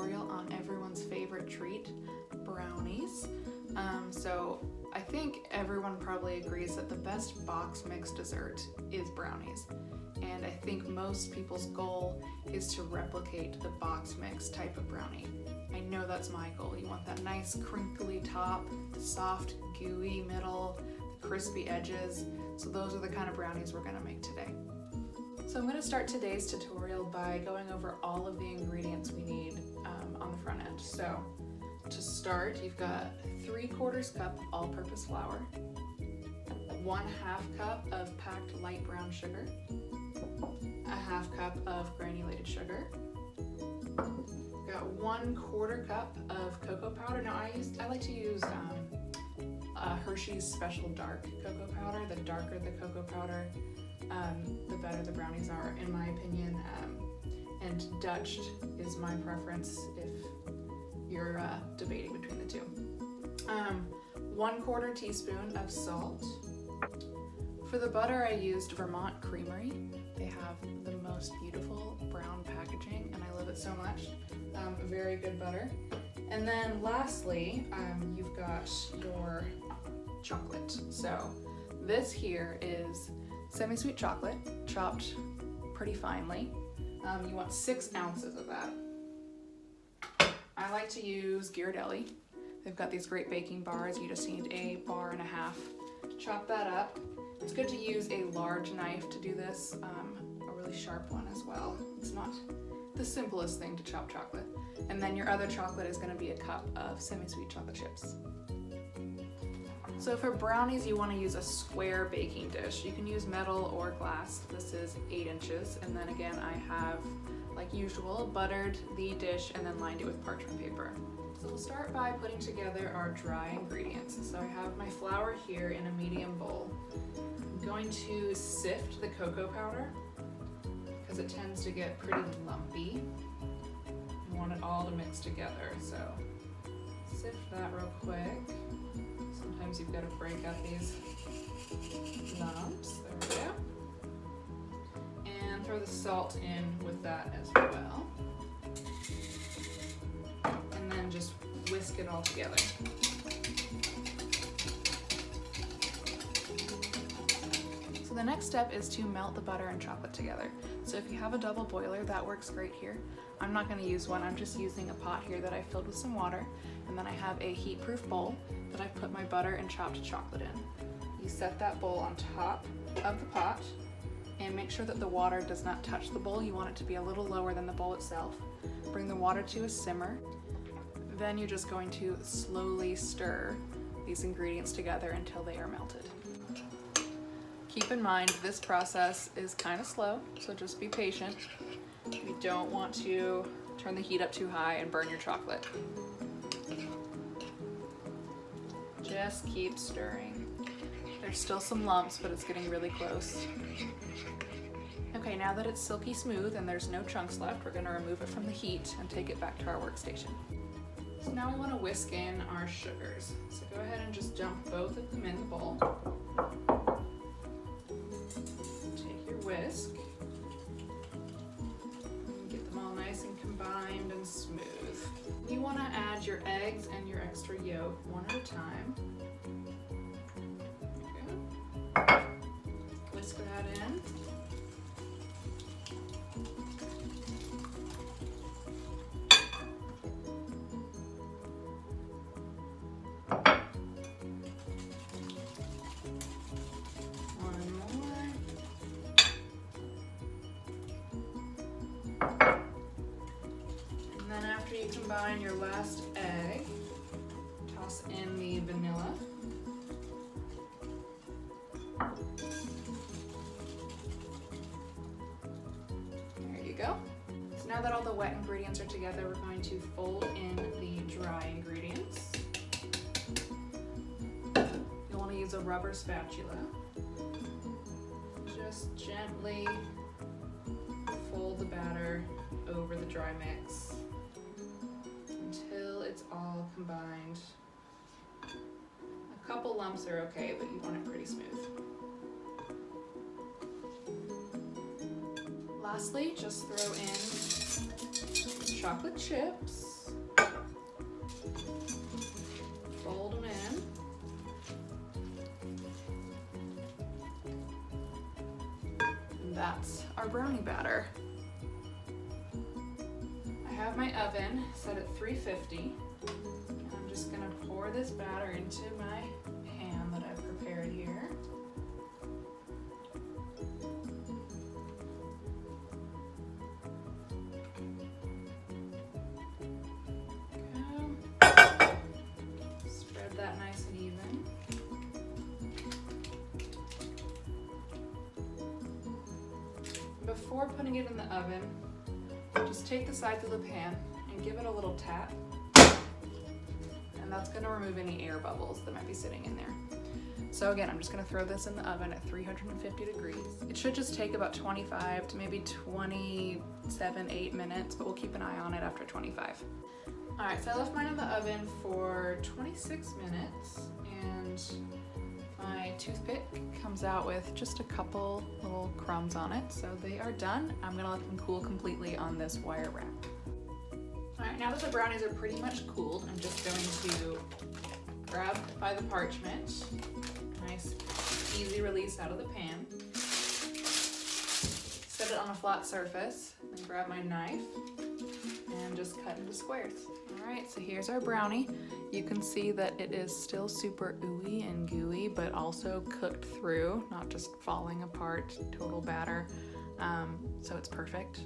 tutorial on everyone's favorite treat, brownies. So I think everyone probably agrees that the best box mix dessert is brownies. And I think most people's goal is to replicate the box mix type of brownie. I know that's my goal. You want that nice crinkly top, the soft gooey middle, the crispy edges. So those are the kind of brownies we're gonna make today. So I'm gonna start today's tutorial by going over all of the ingredients we need on the front end. So to start, you've got 3/4 cup all-purpose flour, 1/2 cup of packed light brown sugar, 1/2 cup of granulated sugar. Got 1/4 cup of cocoa powder. Now I like to use Hershey's Special Dark cocoa powder. The darker the cocoa powder, the better the brownies are, in my opinion. And Dutch is my preference if you're debating between the two. 1/4 teaspoon of salt. For the butter, I used Vermont Creamery. They have the most beautiful brown packaging, and I love it so much. Very good butter. And then lastly, you've got your chocolate. So this here is semi-sweet chocolate, chopped pretty finely. You want 6 ounces of that. I like to use Ghirardelli. They've got these great baking bars. You just need 1.5 bars. Chop that up. It's good to use a large knife to do this, a really sharp one as well. It's not the simplest thing to chop chocolate. And then your other chocolate is going to be a cup of semi-sweet chocolate chips. So for brownies, you want to use a square baking dish. You can use metal or glass. This is 8 inches. And then again, I have, like usual, buttered the dish and then lined it with parchment paper. So we'll start by putting together our dry ingredients. So I have my flour here in a medium bowl. I'm going to sift the cocoa powder because it tends to get pretty lumpy. You want it all to mix together, so sift that real quick. Sometimes you've got to break up these lumps. There we go. And throw the salt in with that as well. And then just whisk it all together. So the next step is to melt the butter and chocolate together. So if you have a double boiler, that works great here. I'm not going to use one, I'm just using a pot here that I filled with some water, and then I have a heat-proof bowl that I've put my butter and chopped chocolate in. You set that bowl on top of the pot and make sure that the water does not touch the bowl. You want it to be a little lower than the bowl itself. Bring the water to a simmer. Then you're just going to slowly stir these ingredients together until they are melted. Keep in mind, this process is kind of slow, so just be patient. You don't want to turn the heat up too high and burn your chocolate. Just keep stirring. There's still some lumps, but it's getting really close. Okay, now that it's silky smooth and there's no chunks left, we're going to remove it from the heat and take it back to our workstation. So now we want to whisk in our sugars. So go ahead and just dump both of them in the bowl. Take your whisk. Get them all nice and combined and smooth. You want to add your eggs and your extra yolk one at a time. Okay. Whisk that in. You combine your last egg, toss in the vanilla, there you go. So now that all the wet ingredients are together, we're going to fold in the dry ingredients. You'll want to use a rubber spatula. Just gently fold the batter over the dry mix until it's all combined. A couple lumps are okay, but you want it pretty smooth. Lastly, just throw in chocolate chips. that's our brownie batter. I have my oven set at 350. I'm just gonna pour this batter into my pan that I've prepared here. Spread that nice and even. Before putting it in the oven, just take the sides of the pan and give it a little tap. And that's gonna remove any air bubbles that might be sitting in there. So again, I'm just gonna throw this in the oven at 350 degrees. It should just take about 25 to maybe 27, 8 minutes, but we'll keep an eye on it after 25. All right, so I left mine in the oven for 26 minutes, and my toothpick comes out with just a couple little crumbs on it, so they are done. I'm gonna let them cool completely on this wire wrap. All right, now that the brownies are pretty much cooled, I'm just going to grab by the parchment, nice easy release out of the pan, set it on a flat surface, then grab my knife and just cut into squares. All right, so here's our brownie. You can see that it is still super ooey and gooey, but also cooked through, not just falling apart, total batter. So it's perfect.